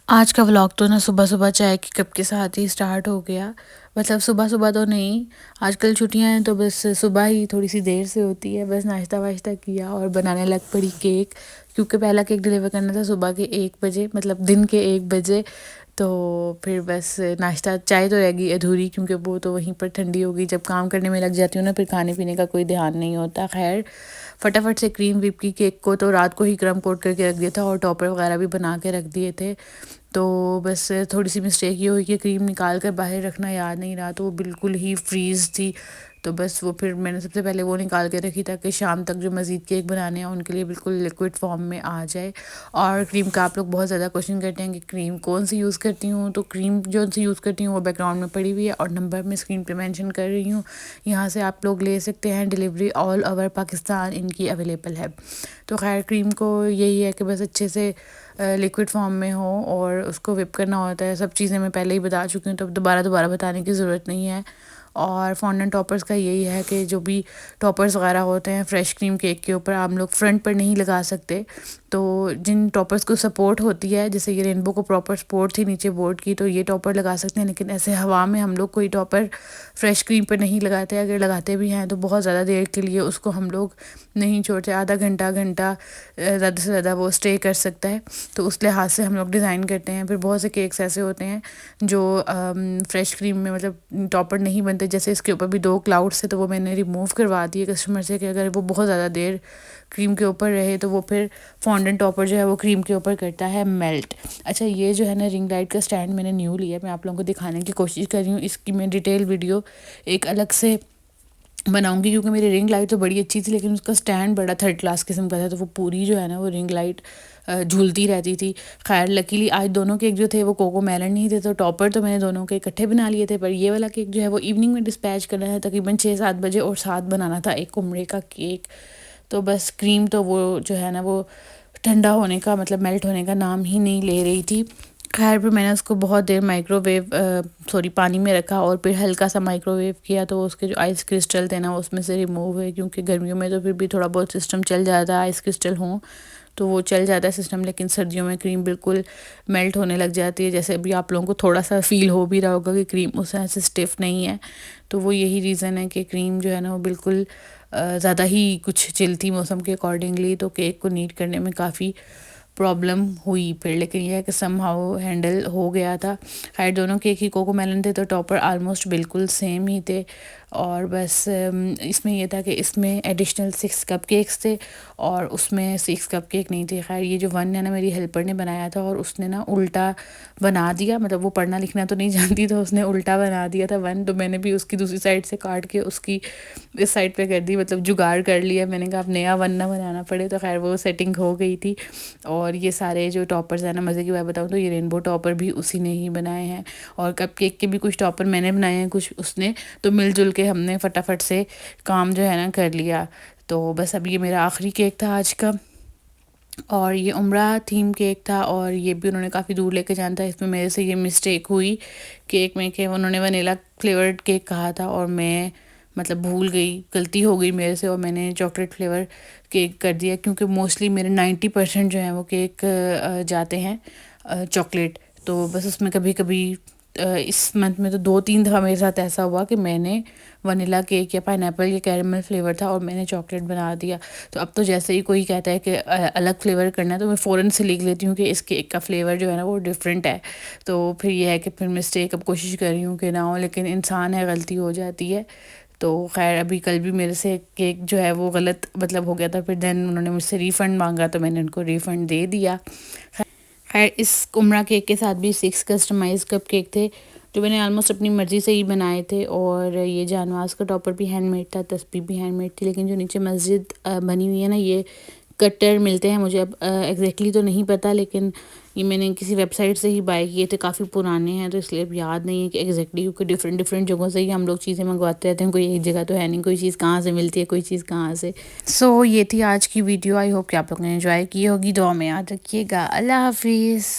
आज का व्लॉग तो ना सुबह-सुबह चाय के कप के साथ ही स्टार्ट हो गया। मतलब सुबह-सुबह तो नहीं, आजकल छुट्टियाँ हैं तो बस सुबह ही थोड़ी-सी देर से होती है। बस नाश्ता-वाश्ता किया और बनाने लग पड़ी केक, क्योंकि पहला केक डिलीवर करना था सुबह के 1 बजे, मतलब दिन के 1 बजे। तो फिर बस नाश्ता चाय तो रह गई अधूरी, क्योंकि वो तो वहीं पर ठंडी हो गई। जब काम करने में लग जाती हूँ ना, फिर खाने-पीने का कोई ध्यान नहीं होता। ख़ैर, फटाफट से क्रीम व्हिप की केक को तो रात को ही क्रम कोट करके रख दिया था और टॉपर वगैरह भी बना के रख दिए थे। तो बस थोड़ी-सी मिस्टेक ये हुई कि क्रीम निकाल कर बाहर रखना याद नहीं रहा, तो वो बिल्कुल ही फ्रीज़ थी। तो बस वो फिर मैंने सबसे पहले वो निकाल के रखी, ताकि शाम तक जो मज़ीद केक बनाने हैं उनके लिए बिल्कुल लिक्विड फॉर्म में आ जाए। और क्रीम का आप लोग बहुत ज़्यादा क्वेश्चन करते हैं कि क्रीम कौन-सी यूज़ करती हूँ, तो क्रीम जो-सी यूज़ करती हूँ वो बैकग्राउंड में पड़ी हुई है और नंबर मैं स्क्रीन पे मेंशन कर रही हूँ। यहाँ से आप लोग ले सकते हैं, डिलीवरी ऑल ओवर पाकिस्तान इनकी अवेलेबल है। तो ख़ैर, क्रीम को यही है कि बस अच्छे से लिक्विड फॉर्म में हो और उसको व्हिप करना होता है। सब चीज़ें मैं पहले ही बता चुकी हूँ, तो अब दोबारा बताने की ज़रूरत नहीं है। और फॉन्डेंट टॉपर्स का यही है कि जो भी टॉपर्स वगैरह होते हैं फ्रेश क्रीम केक के ऊपर, आप लोग फ्रंट पर नहीं लगा सकते। तो जिन टॉपर्स को सपोर्ट होती है, जैसे ये रेनबो को प्रॉपर सपोर्ट थी नीचे बोर्ड की, तो ये टॉपर लगा सकते हैं। लेकिन ऐसे हवा में हम लोग कोई टॉपर फ्रेश क्रीम पर नहीं लगाते। अगर लगाते भी हैं तो बहुत ज़्यादा देर के लिए उसको हम लोग नहीं छोड़ते। आधा घंटा ज़्यादा से ज़्यादा वो स्टे कर सकता है। तो उस लिहाज से हम लोग डिज़ाइन करते हैं। फिर बहुत से केक्स ऐसे होते हैं जो फ्रेश क्रीम में मतलब टॉपर नहीं बनते। जैसे इसके ऊपर भी 2 क्लाउड्स थे, तो वो मैंने रिमूव करवा दिए कस्टमर से कि अगर वो बहुत ज़्यादा देर क्रीम के ऊपर रहे तो वो फिर फॉन्डेंट टॉपर जो है वो क्रीम के ऊपर करता है मेल्ट। अच्छा, ये जो है ना रिंग लाइट का स्टैंड मैंने न्यू लिया है, मैं आप लोगों को दिखाने की कोशिश कर रही हूँ। इसकी मैं डिटेल वीडियो एक अलग से बनाऊंगी, क्योंकि मेरी रिंग लाइट तो बड़ी अच्छी थी लेकिन उसका स्टैंड बड़ा थर्ड क्लास किस्म का था, तो वो पूरी जो है ना वो रिंग लाइट झूलती रहती थी। खैर, लकीली आज दोनों केक जो थे वो कोको मेलन नहीं थे, तो टॉपर तो मैंने दोनों के इकट्ठे बना लिए थे। पर ये वाला केक जो है वो इवनिंग में डिस्पैच करना है, तकरीबन 6-7 बजे, और साथ बनाना था एक उम्रे का केक। तो बस क्रीम तो वो जो है ना वो ठंडा होने का मतलब मेल्ट होने का नाम ही नहीं ले रही थी। खैर, फिर मैंने उसको बहुत देर पानी में रखा और फिर हल्का सा माइक्रोवेव किया, तो उसके जो आइस क्रिस्टल थे ना उसमें से रिमूव हुए। क्योंकि गर्मियों में तो फिर भी थोड़ा बहुत सिस्टम चल जाता है, आइस क्रिस्टल हों तो वो चल जाता है सिस्टम, लेकिन सर्दियों में क्रीम बिल्कुल मेल्ट होने लग जाती है। जैसे अभी आप लोगों को थोड़ा सा फील हो भी रहा होगा कि क्रीम उस तरह से स्टिफ नहीं है, तो वो यही रीज़न है कि क्रीम जो है ना वो बिल्कुल ज़्यादा ही कुछ चिल थी मौसम के अकॉर्डिंगली, तो केक को नीट करने में काफ़ी प्रॉब्लम हुई फिर। लेकिन यह है कि समहाउ हैंडल हो गया था। खैर, दोनों केक ही कोको मेलन थे, तो टॉपर आलमोस्ट बिल्कुल सेम ही थे। और बस इसमें यह था कि इसमें एडिशनल 6 कप केक्स थे और उसमें 6 कप केक नहीं थे। खैर, ये जो 1 है ना मेरी हेल्पर ने बनाया था और उसने ना उल्टा बना दिया, मतलब वो पढ़ना लिखना तो नहीं जानती, तो उसने उल्टा बना दिया था 1। तो मैंने भी उसकी दूसरी साइड से काट के उसकी इस साइड पे कर दी, मतलब जुगाड़ कर लिया। मैंने कहा अब नया 1 ना बनाना पड़े, तो खैर वो सेटिंग हो गई थी। और ये सारे जो टॉपर्स हैं ना, मज़े की बात बताऊँ तो ये रेनबो टॉपर भी उसी ने ही बनाए हैं, और कप केक के भी कुछ टॉपर मैंने बनाए हैं, कुछ उसने। तो मिलजुल के हमने फटाफट से काम जो है ना कर लिया। तो बस अब ये मेरा आखिरी केक था आज का, और ये उम्रा थीम केक था, और ये भी उन्होंने काफ़ी दूर लेके जाना था। इसमें मेरे से ये मिस्टेक हुई केक में कि उन्होंने वनीला फ्लेवर्ड केक कहा था और मैं मतलब भूल गई, गलती हो गई मेरे से, और मैंने चॉकलेट फ्लेवर केक कर दिया। क्योंकि मोस्टली मेरे 90% जो हैं वो केक जाते हैं चॉकलेट। तो बस उसमें कभी कभी इस मंथ में तो 2-3 दफ़ा मेरे साथ ऐसा हुआ कि मैंने वनीला केक या पाइनएप्पल या कैरेमल फ्लेवर था और मैंने चॉकलेट बना दिया। तो अब तो जैसे ही कोई कहता है कि अलग फ्लेवर करना है, तो मैं फ़ौरन से लिख लेती हूँ कि इस केक का फ्लेवर जो है ना वो डिफरेंट है। तो फिर ये है कि फिर मिस्टेक अब कोशिश कर रही हूँ कि ना हो, लेकिन इंसान है, गलती हो जाती है। तो खैर, अभी कल भी मेरे से केक जो है वो गलत मतलब हो गया था। फिर देन उन्होंने मुझसे रिफ़ंड मांगा, तो मैंने उनको रिफ़ंड दे दिया। खैर, इस उम्रा केक के साथ भी 6 कस्टमाइज़ कप केक थे जो मैंने ऑलमोस्ट अपनी मर्ज़ी से ही बनाए थे। और ये जानवास का टॉपर भी हैंडमेड था, तस्बीह भी हैंडमेड थी। लेकिन जो नीचे मस्जिद बनी हुई है ना, ये कट्टर मिलते हैं, मुझे अब एग्जैक्टली तो नहीं पता, लेकिन ये मैंने किसी वेबसाइट से ही बाय किए थे। काफ़ी पुराने हैं तो इसलिए अब याद नहीं है कि एग्जैक्टली, क्योंकि डिफरेंट जगहों से ही हम लोग चीज़ें मंगवाते रहते हैं। कोई एक जगह तो है नहीं, कोई चीज़ कहाँ से मिलती है, कोई चीज़ कहाँ से। सो ये थी आज की वीडियो। आई होप कि आप लोगों ने एंजॉय की होगी। दुआ में याद रखिएगा। अल्लाह हाफिज़।